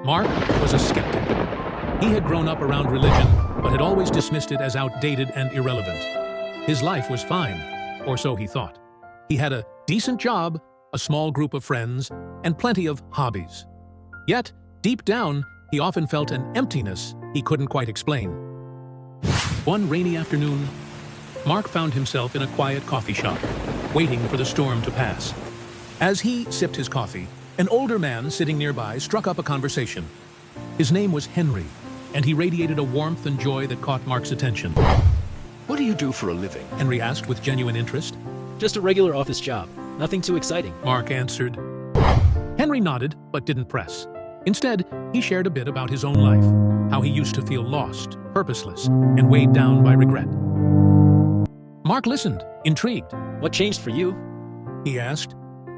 Mark was a skeptic. He had grown up around religion, but had always dismissed it as outdated and irrelevant. His life was fine, or so he thought. He had a decent job, a small group of friends, and plenty of hobbies. Yet, deep down, he often felt an emptiness he couldn't quite explain. One rainy afternoon, Mark found himself in a quiet coffee shop, waiting for the storm to pass. As he sipped his coffee, an older man sitting nearby struck up a conversation. His name was Henry, and he radiated a warmth and joy that caught Mark's attention. What do you do for a living? Henry asked with genuine interest. Just a regular office job. Nothing too exciting. Mark answered. Henry nodded, but didn't press. Instead, he shared a bit about his own life, how he used to feel lost, purposeless, and weighed down by regret. Mark listened, intrigued. What changed for you? He asked.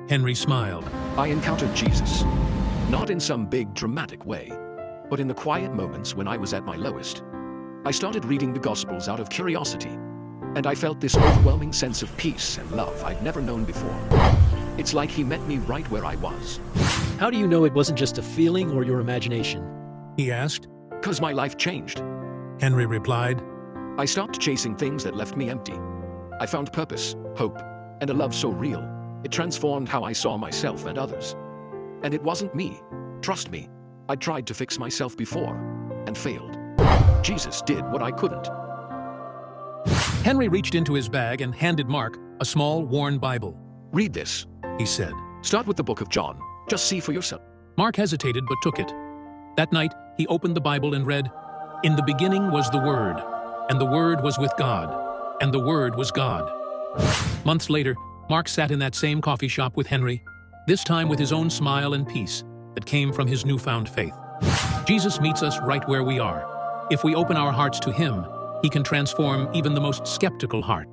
Henry smiled. I encountered Jesus. Not in some big dramatic way, but in the quiet moments when I was at my lowest. I started reading the Gospels out of curiosity, and I felt this overwhelming sense of peace and love I'd never known before. It's like he met me right where I was. How do you know it wasn't just a feeling or your imagination? He asked. 'Cause my life changed. Henry replied. I stopped chasing things that left me empty. I found purpose, hope, and a love so real, it transformed how I saw myself and others. And it wasn't me. Trust me, I tried to fix myself before, and failed. Jesus did what I couldn't. Henry reached into his bag and handed Mark a small, worn Bible. Read this. He said. Start with the book of John. Just see for yourself. Mark hesitated but took it. That night, he opened the Bible and read, "In the beginning was the Word, and the Word was with God, and the Word was God." Months later, Mark sat in that same coffee shop with Henry, this time with his own smile and peace that came from his newfound faith. Jesus meets us right where we are. If we open our hearts to Him, He can transform even the most skeptical heart.